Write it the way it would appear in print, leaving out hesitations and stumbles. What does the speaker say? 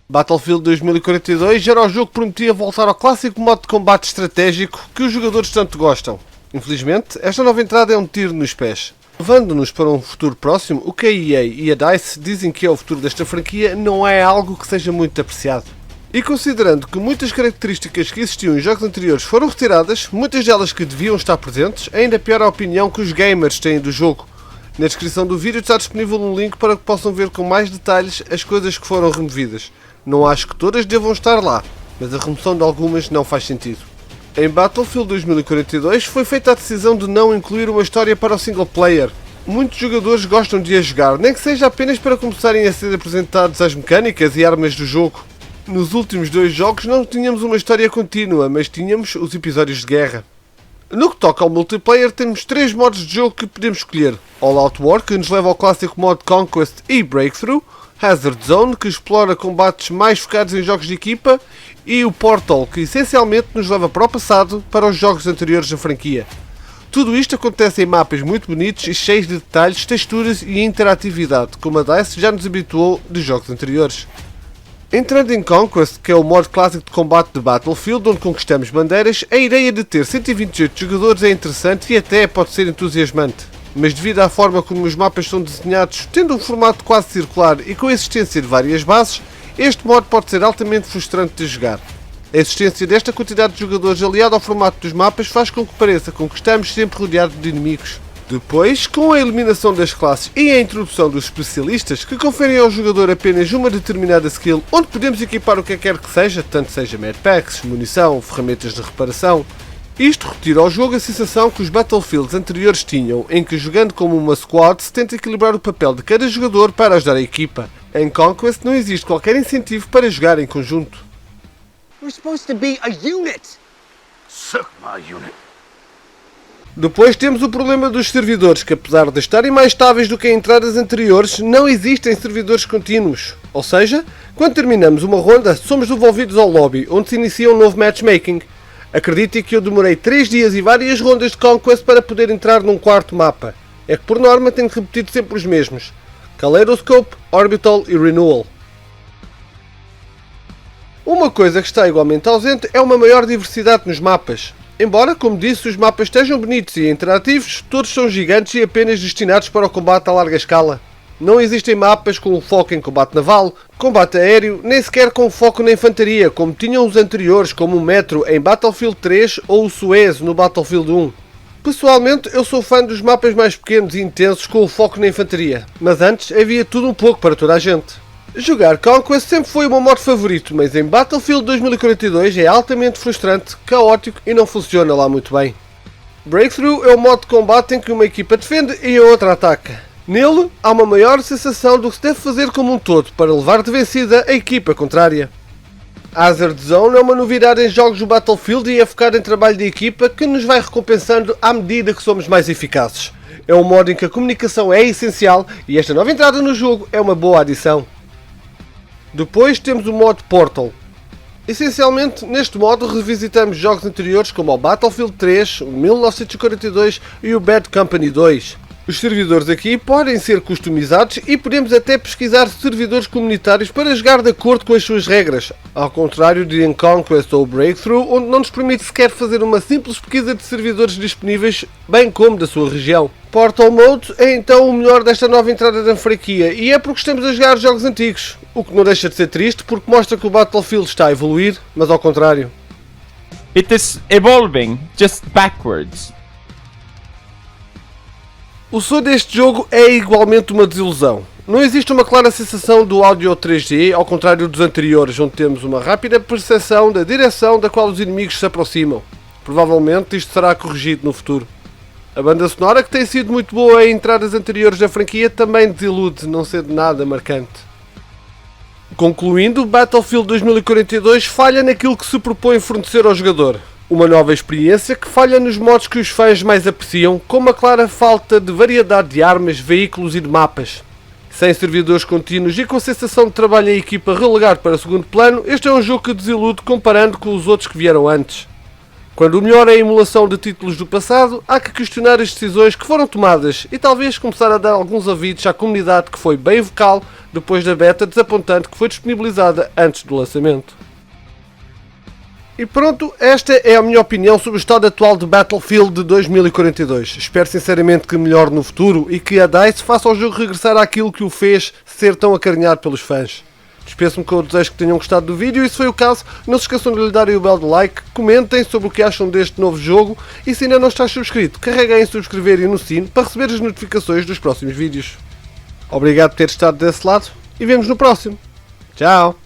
Battlefield 2042 era o jogo que prometia voltar ao clássico modo de combate estratégico que os jogadores tanto gostam. Infelizmente, esta nova entrada é um tiro nos pés. Levando-nos para um futuro próximo, o que a EA e a DICE dizem que é o futuro desta franquia não é algo que seja muito apreciado. E considerando que muitas características que existiam em jogos anteriores foram retiradas, muitas delas que deviam estar presentes, ainda pior a opinião que os gamers têm do jogo. Na descrição do vídeo está disponível um link para que possam ver com mais detalhes as coisas que foram removidas. Não acho que todas devam estar lá, mas a remoção de algumas não faz sentido. Em Battlefield 2042 foi feita a decisão de não incluir uma história para o single player. Muitos jogadores gostam de a jogar, nem que seja apenas para começarem a ser apresentados às mecânicas e armas do jogo. Nos últimos 2 jogos não tínhamos uma história contínua, mas tínhamos os episódios de guerra. No que toca ao multiplayer, temos 3 modos de jogo que podemos escolher. All Out War, que nos leva ao clássico modo Conquest e Breakthrough, Hazard Zone, que explora combates mais focados em jogos de equipa, e o Portal, que essencialmente nos leva para o passado, para os jogos anteriores da franquia. Tudo isto acontece em mapas muito bonitos e cheios de detalhes, texturas e interatividade, como a DICE já nos habituou de jogos anteriores. Entrando em Conquest, que é o modo clássico de combate de Battlefield, onde conquistamos bandeiras, a ideia de ter 128 jogadores é interessante e até pode ser entusiasmante. Mas devido à forma como os mapas são desenhados, tendo um formato quase circular e com a existência de várias bases, este modo pode ser altamente frustrante de jogar. A existência desta quantidade de jogadores aliado ao formato dos mapas faz com que pareça que estamos sempre rodeados de inimigos. Depois, com a eliminação das classes e a introdução dos especialistas, que conferem ao jogador apenas uma determinada skill, onde podemos equipar o que quer que seja, tanto seja medpacks, munição, ferramentas de reparação, isto retira ao jogo a sensação que os Battlefields anteriores tinham, em que jogando como uma squad se tenta equilibrar o papel de cada jogador para ajudar a equipa. Em Conquest não existe qualquer incentivo para jogar em conjunto. We're supposed to be a unit. Suck my unit. Depois temos o problema dos servidores, que apesar de estarem mais estáveis do que em entradas anteriores, não existem servidores contínuos. Ou seja, quando terminamos uma ronda, somos devolvidos ao lobby, onde se inicia um novo matchmaking. Acreditem que eu demorei 3 dias e várias rondas de Conquest para poder entrar num quarto mapa. É que por norma tenho repetido sempre os mesmos: Kaleidoscope, Orbital e Renewal. Uma coisa que está igualmente ausente é uma maior diversidade nos mapas. Embora, como disse, os mapas estejam bonitos e interativos, todos são gigantes e apenas destinados para o combate a larga escala. Não existem mapas com foco em combate naval, combate aéreo, nem sequer com foco na infantaria, como tinham os anteriores, como o Metro em Battlefield 3 ou o Suez no Battlefield 1. Pessoalmente, eu sou fã dos mapas mais pequenos e intensos com o foco na infantaria, mas antes havia tudo um pouco para toda a gente. Jogar Conquest sempre foi o meu modo favorito, mas em Battlefield 2042 é altamente frustrante, caótico e não funciona lá muito bem. Breakthrough é o modo de combate em que uma equipa defende e a outra ataca. Nele, há uma maior sensação do que se deve fazer como um todo para levar de vencida a equipa contrária. Hazard Zone é uma novidade em jogos do Battlefield e é focado em trabalho de equipa que nos vai recompensando à medida que somos mais eficazes. É um modo em que a comunicação é essencial e esta nova entrada no jogo é uma boa adição. Depois temos o modo Portal. Essencialmente, neste modo revisitamos jogos anteriores como o Battlefield 3, o 1942 e o Bad Company 2. Os servidores aqui podem ser customizados e podemos até pesquisar servidores comunitários para jogar de acordo com as suas regras, ao contrário de em Conquest ou Breakthrough, onde não nos permite sequer fazer uma simples pesquisa de servidores disponíveis, bem como da sua região. Portal Mode é então o melhor desta nova entrada da franquia e é porque estamos a jogar jogos antigos, o que não deixa de ser triste porque mostra que o Battlefield está a evoluir, mas ao contrário. It is evolving, just backwards. O som deste jogo é igualmente uma desilusão. Não existe uma clara sensação do áudio 3D, ao contrário dos anteriores, onde temos uma rápida percepção da direção da qual os inimigos se aproximam. Provavelmente isto será corrigido no futuro. A banda sonora, que tem sido muito boa em entradas anteriores da franquia, também desilude, não sendo nada marcante. Concluindo, Battlefield 2042 falha naquilo que se propõe fornecer ao jogador. Uma nova experiência que falha nos modos que os fãs mais apreciam, com uma clara falta de variedade de armas, veículos e de mapas. Sem servidores contínuos e com a sensação de trabalho em equipa relegado para segundo plano, este é um jogo que desilude comparando com os outros que vieram antes. Quando o melhor é a emulação de títulos do passado, há que questionar as decisões que foram tomadas e talvez começar a dar alguns ouvidos à comunidade que foi bem vocal depois da beta desapontante que foi disponibilizada antes do lançamento. E pronto, esta é a minha opinião sobre o estado atual de Battlefield de 2042. Espero sinceramente que melhore no futuro e que a DICE faça ao jogo regressar àquilo que o fez ser tão acarinhado pelos fãs. Despeço-me com o desejo que tenham gostado do vídeo e se foi o caso, não se esqueçam de lhe darem o belo de like, comentem sobre o que acham deste novo jogo e se ainda não estás subscrito, carreguem em subscrever e no sino para receber as notificações dos próximos vídeos. Obrigado por ter estado desse lado e vemos no próximo. Tchau!